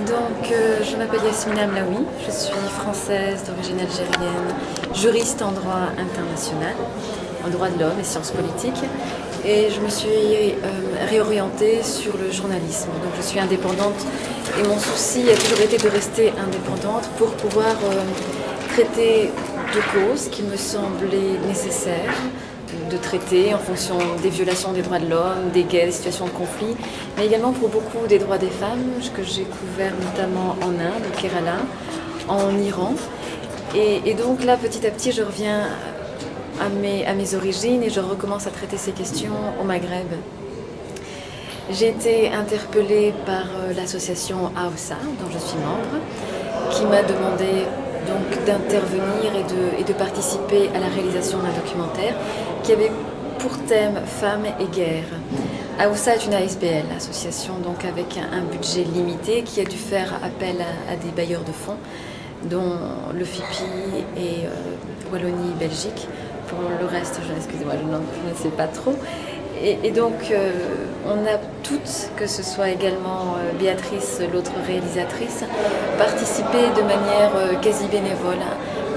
Je m'appelle Yasmina Amlaoui, je suis française d'origine algérienne, juriste en droit international, en droit de l'homme et sciences politiques, et je me suis réorientée sur le journalisme. Donc je suis indépendante et mon souci a toujours été de rester indépendante pour pouvoir traiter de causes qui me semblaient nécessaires de traiter en fonction des violations des droits de l'homme, des guerres, des situations de conflit, mais également pour beaucoup des droits des femmes que j'ai couverts notamment en Inde, au Kerala, en Iran. Et donc là, petit à petit, je reviens à mes origines et je recommence à traiter ces questions au Maghreb. J'ai été interpellée par l'association AOSA, dont je suis membre, qui m'a demandé donc d'intervenir et de participer à la réalisation d'un documentaire qui avait pour thème femmes et guerre. AOSA est une ASBL, association donc avec un budget limité qui a dû faire appel à des bailleurs de fonds, dont le FIPI et Wallonie-Belgique. Pour le reste, excusez-moi, je ne sais pas trop. Et donc, on a toutes, que ce soit également Béatrice, l'autre réalisatrice, participé de manière quasi bénévole,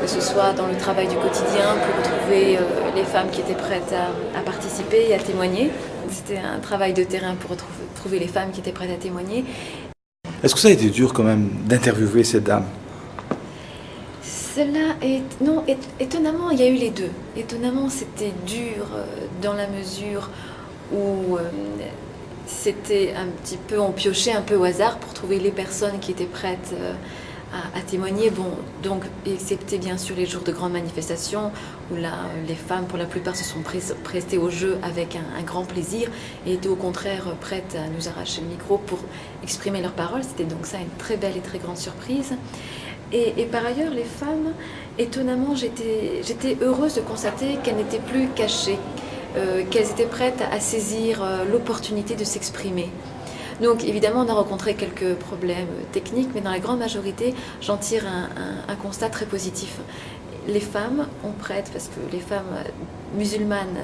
que ce soit dans le travail du quotidien pour trouver les femmes qui étaient prêtes à participer et à témoigner. C'était un travail de terrain pour trouver les femmes qui étaient prêtes à témoigner. Est-ce que ça a été dur quand même d'interviewer cette dame ? Non, étonnamment, il y a eu les deux. Étonnamment, c'était dur dans la mesure où c'était un petit peu, on piochait un peu au hasard pour trouver les personnes qui étaient prêtes à témoigner. Bon, donc, excepté bien sûr les jours de grandes manifestations, où là, les femmes, pour la plupart, se sont prestées au jeu avec un grand plaisir et étaient au contraire prêtes à nous arracher le micro pour exprimer leurs paroles. C'était donc ça une très belle et très grande surprise. Et par ailleurs, les femmes, étonnamment, j'étais heureuse de constater qu'elles n'étaient plus cachées, qu'elles étaient prêtes à saisir l'opportunité de s'exprimer. Donc évidemment, on a rencontré quelques problèmes techniques, mais dans la grande majorité, j'en tire un constat très positif. Les femmes ont prête, parce que les femmes musulmanes,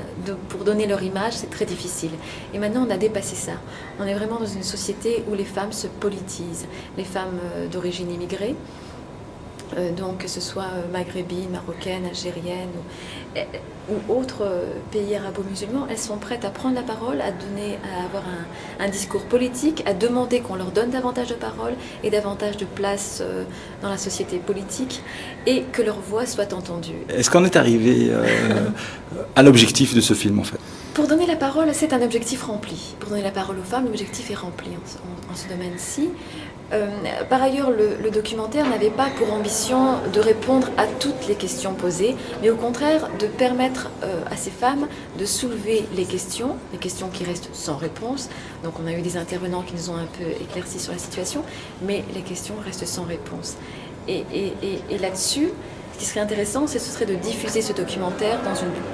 pour donner leur image, c'est très difficile. Et maintenant, on a dépassé ça. On est vraiment dans une société où les femmes se politisent. Les femmes d'origine immigrée, donc que ce soit maghrébines, marocaines, algériennes ou autres pays arabo-musulmans, elles sont prêtes à prendre la parole, à avoir un discours politique, à demander qu'on leur donne davantage de parole et davantage de place dans la société politique et que leur voix soit entendue. Est-ce qu'on est arrivé à l'objectif de ce film en fait ? Pour donner la parole, c'est un objectif rempli. Pour donner la parole aux femmes, l'objectif est rempli en ce domaine-ci. Par ailleurs, le documentaire n'avait pas pour ambition de répondre à toutes les questions posées, mais au contraire de permettre à ces femmes de soulever les questions qui restent sans réponse. Donc on a eu des intervenants qui nous ont un peu éclairci sur la situation, mais les questions restent sans réponse. Et là-dessus, ce qui serait intéressant, ce serait de diffuser ce documentaire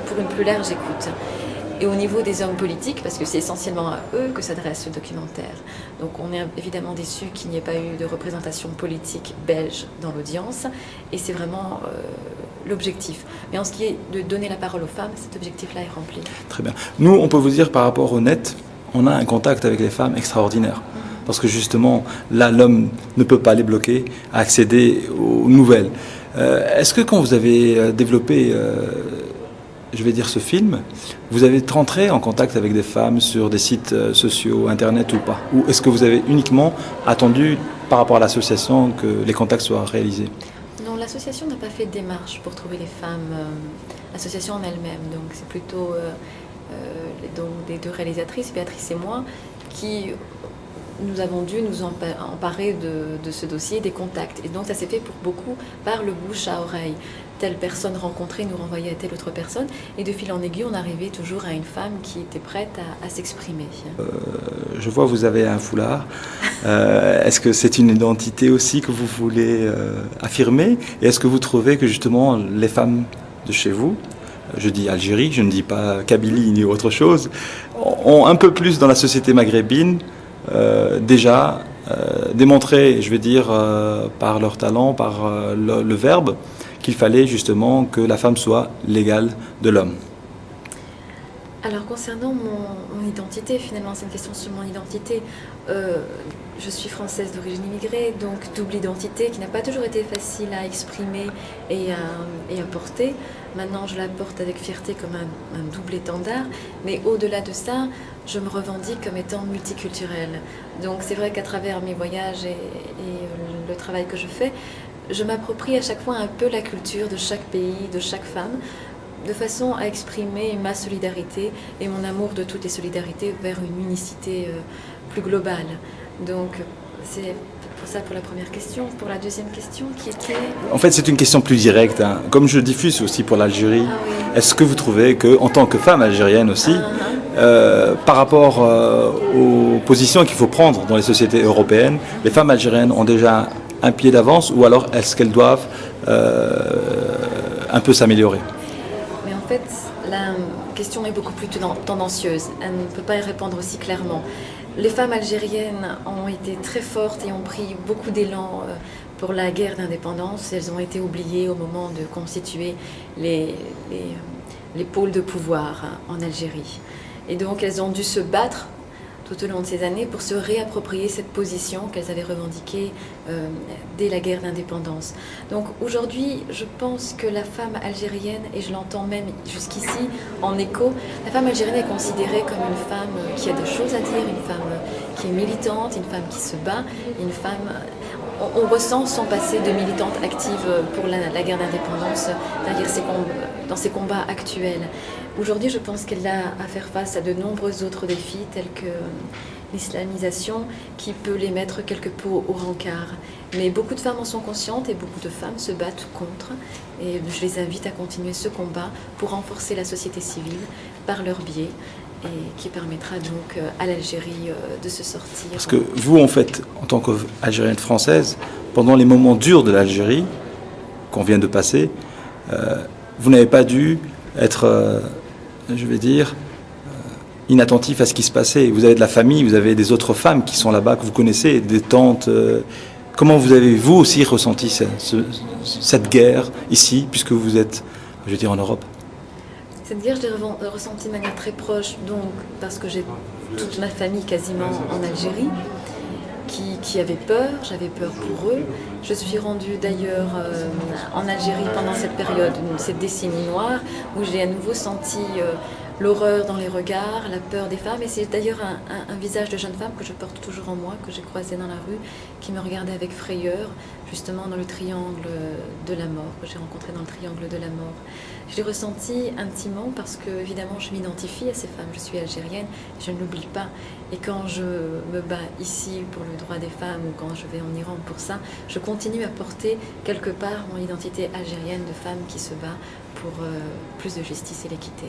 pour une plus large écoute. Et au niveau des hommes politiques, parce que c'est essentiellement à eux que s'adresse ce documentaire. Donc on est évidemment déçus qu'il n'y ait pas eu de représentation politique belge dans l'audience, et c'est vraiment l'objectif. Mais en ce qui est de donner la parole aux femmes, cet objectif-là est rempli. Très bien. Nous, on peut vous dire par rapport au net, on a un contact avec les femmes extraordinaire. Parce que justement, là, l'homme ne peut pas les bloquer à accéder aux nouvelles. Est-ce que quand vous avez développé... je vais dire ce film, vous avez rentré en contact avec des femmes sur des sites sociaux, internet ou pas? Ou est-ce que vous avez uniquement attendu par rapport à l'association que les contacts soient réalisés? Non, l'association n'a pas fait de démarche pour trouver les femmes, l'association en elle-même. Donc c'est plutôt les deux réalisatrices, Béatrice et moi, qui nous avons dû nous emparer de ce dossier, des contacts. Et donc ça s'est fait pour beaucoup par le bouche à oreille. Telle personne rencontrée nous renvoyait à telle autre personne, et de fil en aiguille, on arrivait toujours à une femme qui était prête à s'exprimer. Je vois, vous avez un foulard. Est-ce que c'est une identité aussi que vous voulez affirmer? Et est-ce que vous trouvez que justement les femmes de chez vous, je dis Algérie, je ne dis pas Kabylie ni autre chose, ont un peu plus dans la société maghrébine déjà démontré, je veux dire, par leur talent, par le verbe, qu'il fallait justement que la femme soit l'égale de l'homme? Alors concernant mon identité, finalement c'est une question sur mon identité. Je suis française d'origine immigrée, donc double identité qui n'a pas toujours été facile à exprimer et à porter. Maintenant je la porte avec fierté comme un double étendard, mais au-delà de ça, je me revendique comme étant multiculturelle. Donc c'est vrai qu'à travers mes voyages et le travail que je fais, je m'approprie à chaque fois un peu la culture de chaque pays, de chaque femme, de façon à exprimer ma solidarité et mon amour de toutes les solidarités vers une unicité plus globale. Donc c'est pour ça pour la première question. Pour la deuxième question qui était... En fait, c'est une question plus directe, hein. Comme je diffuse aussi pour l'Algérie, Ah oui. est-ce que vous trouvez que, en tant que femme algérienne aussi, par rapport aux positions qu'il faut prendre dans les sociétés européennes, les femmes algériennes ont déjà un pied d'avance, ou alors est-ce qu'elles doivent un peu s'améliorer? Mais en fait, la question est beaucoup plus tendancieuse. Elle ne peut pas y répondre aussi clairement. Les femmes algériennes ont été très fortes et ont pris beaucoup d'élan pour la guerre d'indépendance. Elles ont été oubliées au moment de constituer les pôles de pouvoir en Algérie. Et donc elles ont dû se battre tout au long de ces années pour se réapproprier cette position qu'elles avaient revendiquée dès la guerre d'indépendance. Donc aujourd'hui, je pense que la femme algérienne, et je l'entends même jusqu'ici en écho, la femme algérienne est considérée comme une femme qui a des choses à dire, une femme qui est militante, une femme qui se bat, une femme... On ressent son passé de militante active pour la guerre d'indépendance dans ses combats actuels. Aujourd'hui, je pense qu'elle a à faire face à de nombreux autres défis, tels que l'islamisation, qui peut les mettre quelque peu au rencard. Mais beaucoup de femmes en sont conscientes et beaucoup de femmes se battent contre. Et je les invite à continuer ce combat pour renforcer la société civile par leur biais, et qui permettra donc à l'Algérie de se sortir. Parce que vous, en fait, en tant qu'Algérienne française, pendant les moments durs de l'Algérie, qu'on vient de passer, vous n'avez pas dû être, je vais dire, inattentif à ce qui se passait. Vous avez de la famille, vous avez des autres femmes qui sont là-bas, que vous connaissez, des tantes. Comment vous avez, vous aussi, ressenti cette guerre ici, puisque vous êtes, je veux dire, en Europe? Cette guerre, je l'ai ressentie de manière très proche, donc parce que j'ai toute ma famille quasiment en Algérie, qui avait peur, j'avais peur pour eux. Je suis rendue d'ailleurs en Algérie pendant cette période, cette décennie noire, où j'ai à nouveau senti l'horreur dans les regards, la peur des femmes. Et c'est d'ailleurs un visage de jeune femme que je porte toujours en moi, que j'ai croisé dans la rue, qui me regardait avec frayeur, justement dans le triangle de la mort, que j'ai rencontré dans le triangle de la mort. Je l'ai ressenti intimement parce que, évidemment, je m'identifie à ces femmes. Je suis algérienne et je ne l'oublie pas. Et quand je me bats ici pour le droit des femmes ou quand je vais en Iran pour ça, je continue à porter quelque part mon identité algérienne de femme qui se bat pour plus de justice et l'équité.